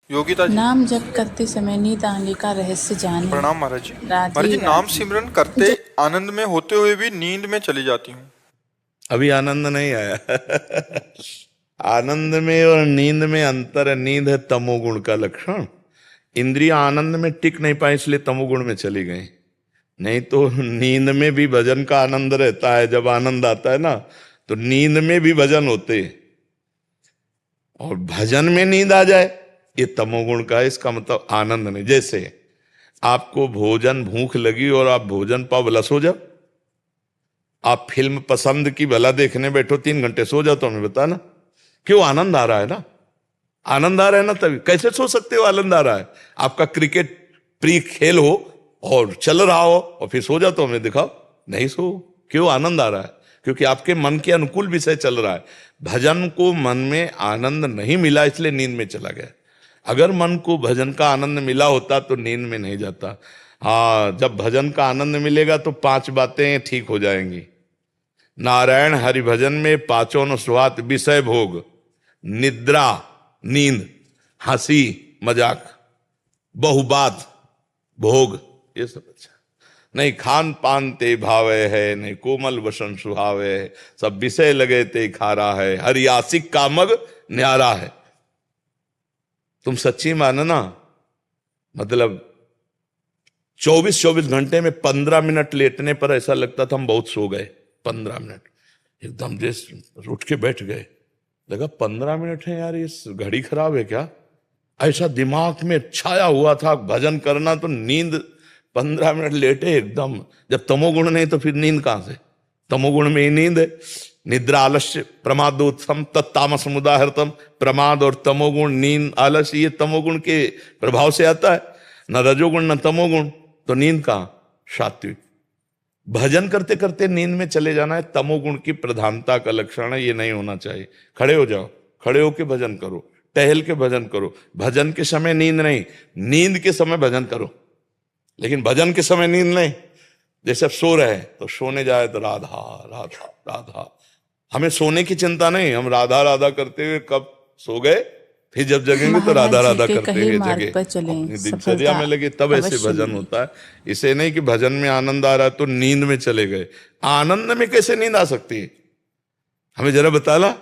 योगिता जी। नाम जप करते समय नींद आने का रहस्य जाने। प्रणाम महाराज जी। महाराज राधे जी, नाम राधे। सिमरन करते आनंद में होते हुए भी नींद में चली जाती हूँ। अभी आनंद नहीं आया। आनंद में और नींद में अंतर है। नींद है तमोगुण का लक्षण। इंद्रियां आनंद में टिक नहीं पाई, इसलिए तमोगुण में चली गई। नहीं तो नींद में भी भजन का आनंद रहता है। जब आनंद आता है ना, तो नींद में भी भजन होते हैं। और भजन में नींद आ जाए, ये तमोगुण का है। इसका मतलब आनंद नहीं। जैसे आपको भोजन भूख लगी और आप भोजन पाव भला सो जाओ। आप फिल्म पसंद की भला देखने बैठो, 3 घंटे सो जाओ, तो हमें बताना क्यों? आनंद आ रहा है ना। आनंद आ रहा है ना, तभी। कैसे सो सकते हो? आनंद आ रहा है। आपका क्रिकेट प्रिय खेल हो और चल रहा हो और फिर सो जाओ, तो हमें दिखाओ। नहीं सो। क्यों? आनंद आ रहा है, क्योंकि आपके मन के अनुकूल विषय चल रहा है। भजन को मन में आनंद नहीं मिला, इसलिए नींद में चला गया। अगर मन को भजन का आनंद मिला होता तो नींद में नहीं जाता। हाँ, जब भजन का आनंद मिलेगा तो 5 बातें ठीक हो जाएंगी। नारायण हरि भजन में पांचों न स्वात विषय भोग, निद्रा नींद, हंसी मजाक, बहुबात भोग, ये सब अच्छा। नहीं खान पान ते भावे है, नहीं कोमल वसन सुहावे है, सब विषय लगे ते खारा है, हरि आशिक कामग न्यारा है। तुम सच्ची मानना, मतलब 24-24 घंटे में 15 मिनट लेटने पर ऐसा लगता था हम बहुत सो गए। 15 मिनट एकदम जैसे उठ के बैठ गए, लगा 15 मिनट है यार, ये घड़ी खराब है क्या? ऐसा दिमाग में छाया हुआ था भजन करना, तो नींद 15 मिनट लेटे एकदम। जब तमोगुण नहीं तो फिर नींद कहां से? तमोगुण में ही नींद है। निद्रा आलस्य प्रमादोत्सम तत्तामस मुदाहृतम। प्रमाद और तमोगुण, नींद आलस्य, ये तमोगुण के प्रभाव से आता है। न रजोगुण न तमोगुण, तो नींद कहां? सात्विक। भजन करते करते नींद में चले जाना है तमोगुण की प्रधानता का लक्षण है। ये नहीं होना चाहिए। खड़े हो जाओ, खड़े होके भजन करो, टहल के भजन करो। भजन के समय नींद नहीं, नींद के समय भजन करो, लेकिन भजन के समय नींद नहीं। जैसे अब सो रहे हैं तो सोने जाए तो राधा राधा राधा, हमें सोने की चिंता नहीं। हम राधा राधा करते हुए कब सो गए, फिर जब जगेंगे तो राधा महाराज जी राधा के करते कहे हुए मार्ग जगे, पर चलें, अपनी दिनचर्या सफलता में लगे, तब ऐसे अवश्य भजन मिले। होता है। इसे नहीं कि भजन में आनंद आ रहा है तो नींद में चले गए। आनंद में कैसे नींद आ सकती है? हमें जरा बताला।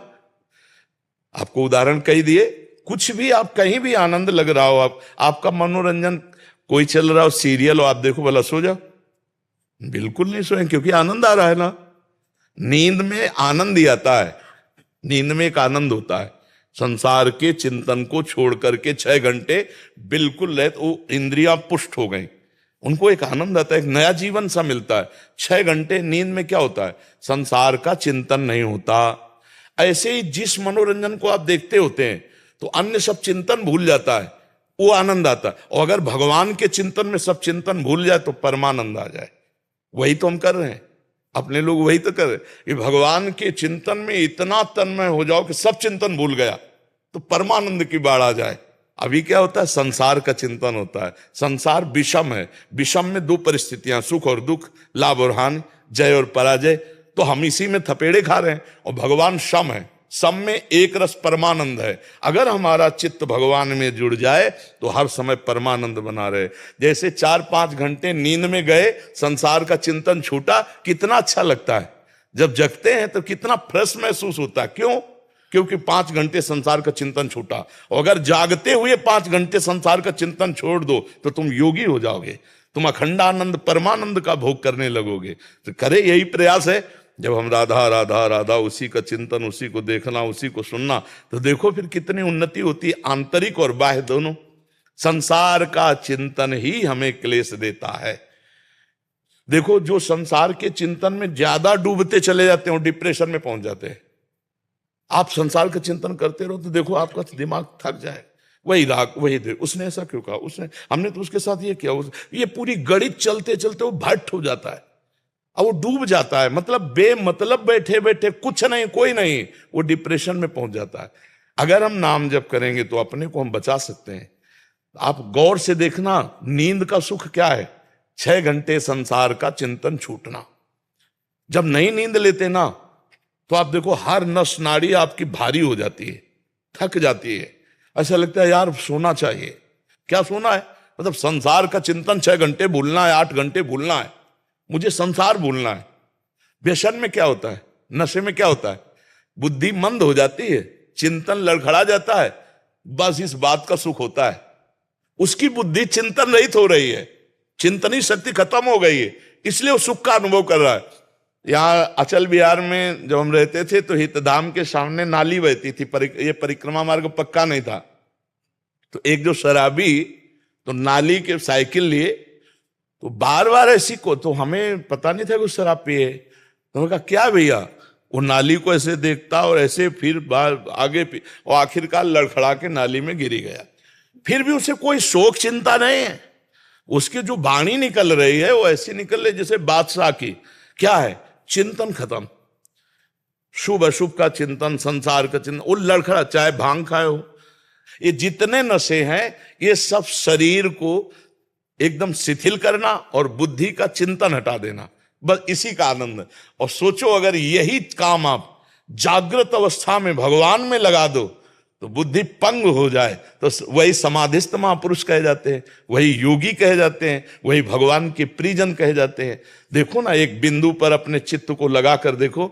आपको उदाहरण कही दिए। कुछ भी, आप कहीं भी आनंद लग रहा हो, आपका मनोरंजन कोई चल रहा हो, सीरियल हो, आप देखो भला सो जाओ? बिल्कुल नहीं सोए, क्योंकि आनंद आ रहा है ना। नींद में आनंद ही आता है। नींद में एक आनंद होता है। संसार के चिंतन को छोड़ करके 6 घंटे बिल्कुल रहे, तो इंद्रियां पुष्ट हो गई, उनको एक आनंद आता है, एक नया जीवन सा मिलता है। 6 घंटे नींद में क्या होता है? संसार का चिंतन नहीं होता। ऐसे ही जिस मनोरंजन को आप देखते होते हैं तो अन्य सब चिंतन भूल जाता है, वो आनंद आता है। और अगर भगवान के चिंतन में सब चिंतन भूल जाए तो परमानंद आ जाए। वही तो हम कर रहे हैं। अपने लोग वही तो कर रहे हैं कि भगवान के चिंतन में इतना तन्मय हो जाओ कि सब चिंतन भूल गया, तो परमानंद की बाढ़ आ जाए। अभी क्या होता है? संसार का चिंतन होता है। संसार विषम है। विषम में 2 परिस्थितियां, सुख और दुख, लाभ और हानि, जय और पराजय। तो हम इसी में थपेड़े खा रहे हैं। और भगवान सम है, सम में एक रस परमानंद है। अगर हमारा चित्त भगवान में जुड़ जाए तो हर समय परमानंद बना रहे। जैसे 4-5 घंटे नींद में गए, संसार का चिंतन छूटा, कितना अच्छा लगता है। जब जगते हैं तो कितना फ्रेश महसूस होता है। क्यों? क्योंकि 5 घंटे संसार का चिंतन छूटा। और अगर जागते हुए 5 घंटे संसार का चिंतन छोड़ दो तो तुम योगी हो जाओगे, तुम अखंडानंद परमानंद का भोग करने लगोगे। तो करे, यही प्रयास है। जब हम राधा राधा राधा, उसी का चिंतन, उसी को देखना, उसी को सुनना, तो देखो फिर कितनी उन्नति होती है, आंतरिक और बाह्य दोनों। संसार का चिंतन ही हमें क्लेश देता है। देखो, जो संसार के चिंतन में ज्यादा डूबते चले जाते हैं, डिप्रेशन में पहुंच जाते हैं। आप संसार का चिंतन करते रहो तो देखो आपका दिमाग थक जाए। वही राग, वही देख, उसने ऐसा क्यों कहा, उसने, हमने तो उसके साथ ये किया, ये पूरी गणित चलते चलते वो भट्ट हो जाता है। अब वो डूब जाता है, मतलब बेमतलब बैठे बैठे कुछ नहीं, कोई नहीं, वो डिप्रेशन में पहुंच जाता है। अगर हम नाम जप करेंगे तो अपने को हम बचा सकते हैं। आप गौर से देखना, नींद का सुख क्या है? 6 घंटे संसार का चिंतन छूटना। जब नई नींद लेते ना, तो आप देखो हर नस नाड़ी आपकी भारी हो जाती है, थक जाती है। ऐसा लगता है यार सोना चाहिए। क्या सोना है? मतलब संसार का चिंतन 6 घंटे भूलना है, 8 घंटे भूलना है, मुझे संसार भूलना है। व्यसन में क्या होता है, नशे में क्या होता है, बुद्धि मंद हो जाती है, चिंतन लड़खड़ा जाता है, बस इस बात का सुख होता है। उसकी बुद्धि चिंतन रहित हो रही है, चिंतनी शक्ति खत्म हो गई है, इसलिए वो सुख का अनुभव कर रहा है। यहाँ अचल बिहार में जब हम रहते थे तो हितधाम के सामने नाली बहती थी, ये परिक्रमा मार्ग पक्का नहीं था। तो एक जो शराबी तो नाली के साइकिल लिए, तो बार बार ऐसी को, तो हमें पता नहीं था कि शराब पिए। तो उन्होंने कहा क्या भैया, वो नाली को ऐसे देखता और ऐसे फिर आगे और आखिरकार लड़खड़ा के नाली में गिरी गया। फिर भी उसे कोई शोक चिंता नहीं है, उसकी जो वाणी निकल रही है वो ऐसी निकल रही जैसे बादशाह की। क्या है? चिंतन खत्म, शुभ अशुभ का चिंतन, संसार का चिंतन, वो लड़खड़ा, चाहे भांग खाए हो। ये जितने नशे हैं ये सब शरीर को एकदम शिथिल करना और बुद्धि का चिंतन हटा देना, बस इसी का आनंद है। और सोचो अगर यही काम आप जागृत अवस्था में भगवान में लगा दो तो बुद्धि पंग हो जाए, तो वही समाधिस्थ महापुरुष कहे जाते हैं, वही योगी कहे जाते हैं, वही भगवान के प्रियजन कहे जाते हैं। देखो ना, एक बिंदु पर अपने चित्त को लगा कर देखो,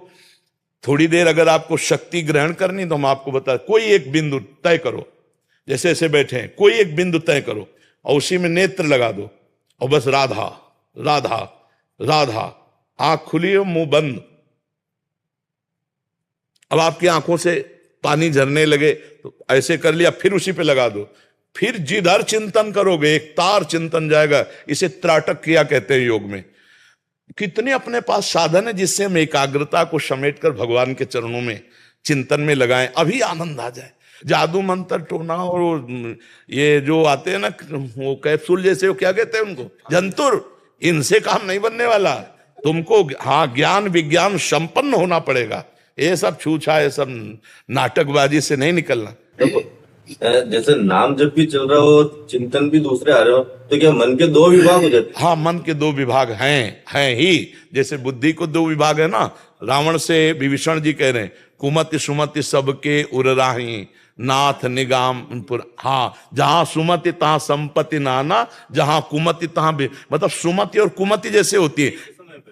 थोड़ी देर अगर आपको शक्ति ग्रहण करनी तो हम आपको बता, कोई एक बिंदु तय करो, जैसे ऐसे बैठे हैं, कोई एक बिंदु तय करो और उसी में नेत्र लगा दो और बस राधा राधा राधा, आंख खुली हो मुंह बंद। अब आपकी आंखों से पानी झरने लगे तो ऐसे कर लिया, फिर उसी पे लगा दो, फिर जिधर चिंतन करोगे एक तार चिंतन जाएगा। इसे त्राटक क्रिया कहते हैं योग में। कितने अपने पास साधन है जिससे हम एकाग्रता को समेटकर भगवान के चरणों में चिंतन में लगाएं, अभी आनंद आ जाए। जादू मंत्र टोना और ये जो आते हैं ना वो कैप्सूल जैसे, वो क्या कहते हैं उनको, जंतुर, इनसे काम नहीं बनने वाला। तुमको हाँ ज्ञान विज्ञान संपन्न होना पड़ेगा, ये सब छूछा, ये सब नाटकबाजी से नहीं निकलना। जैसे नाम जब भी चल रहा हो, चिंतन भी दूसरे आ रहे हो, तो क्या मन के 2 विभाग हो जाते? हाँ, मन के 2 विभाग हैं ही। जैसे बुद्धि को 2 विभाग है ना, रावण से विभीषण जी कह रहे हैं, कुमति सुमति सबके उरराही नाथ निगाम। हाँ, जहां सुमति तहां संपत्ति नाना, जहां कुमति तहां भी, मतलब सुमति और कुमति जैसे होती है,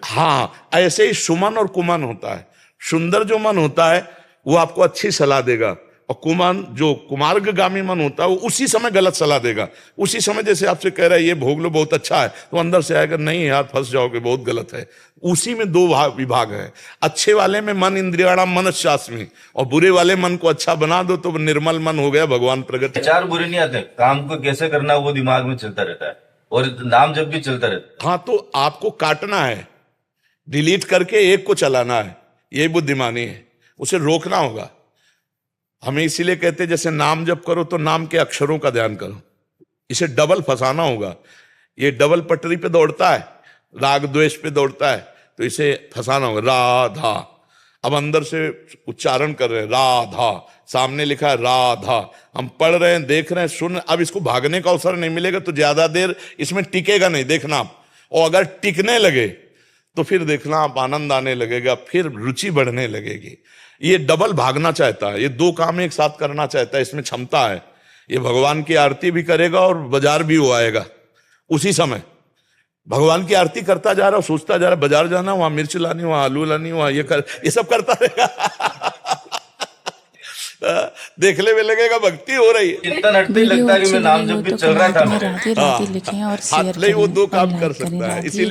हाँ ऐसे ही सुमन और कुमन होता है। सुंदर जो मन होता है वो आपको अच्छी सलाह देगा, और कुमन जो कुमार्गगामी मन होता है वो उसी समय गलत सलाह देगा। उसी समय जैसे आपसे कह रहा है ये भोग लो बहुत अच्छा है, तो अंदर से आएगा नहीं यार फंस जाओगे बहुत गलत है। उसी में 2 विभाग है। अच्छे वाले में मन इंद्रियाणाम मनश्चास्मि, और बुरे वाले मन को अच्छा बना दो तो निर्मल मन हो गया, भगवान प्रगट। विचार बुरे नहीं आते, काम को कैसे करना वो दिमाग में चलता रहता है, और नाम जब भी चलता रहता है। हाँ, तो आपको काटना है, डिलीट करके एक को चलाना है, यही बुद्धिमानी है। उसे रोकना होगा। हमें इसीलिए कहते हैं जैसे नाम जप करो तो नाम के अक्षरों का ध्यान करो, इसे डबल फंसाना होगा। ये डबल पटरी पे दौड़ता है, राग द्वेष पे दौड़ता है, तो इसे फंसाना होगा। राधा, अब अंदर से उच्चारण कर रहे हैं राधा, सामने लिखा है राधा, हम पढ़ रहे हैं, देख रहे हैं, सुन। अब इसको भागने का अवसर नहीं मिलेगा तो ज्यादा देर इसमें टिकेगा नहीं, देखना आप। और अगर टिकने लगे तो फिर देखना आप आनंद आने लगेगा, फिर रुचि बढ़ने लगेगी। ये डबल भागना चाहता है, ये 2 काम एक साथ करना चाहता है, इसमें क्षमता है। ये भगवान की आरती भी करेगा और बाजार भी हो आएगा उसी समय। भगवान की आरती करता जा रहा है, सोचता जा रहा है बाजार जाना, वहां मिर्च लानी, वहां आलू लानी, वहां ये सब करता रहेगा। देखने में लगेगा भक्ति हो रही है, चिंतन हटते ही लगता है कि मैं नाम जब भी चल रहा था। राधे राधे लिखें और शेयर वो 2 काम करें, कर लाइक करें। सकता है, राधे इसीलिए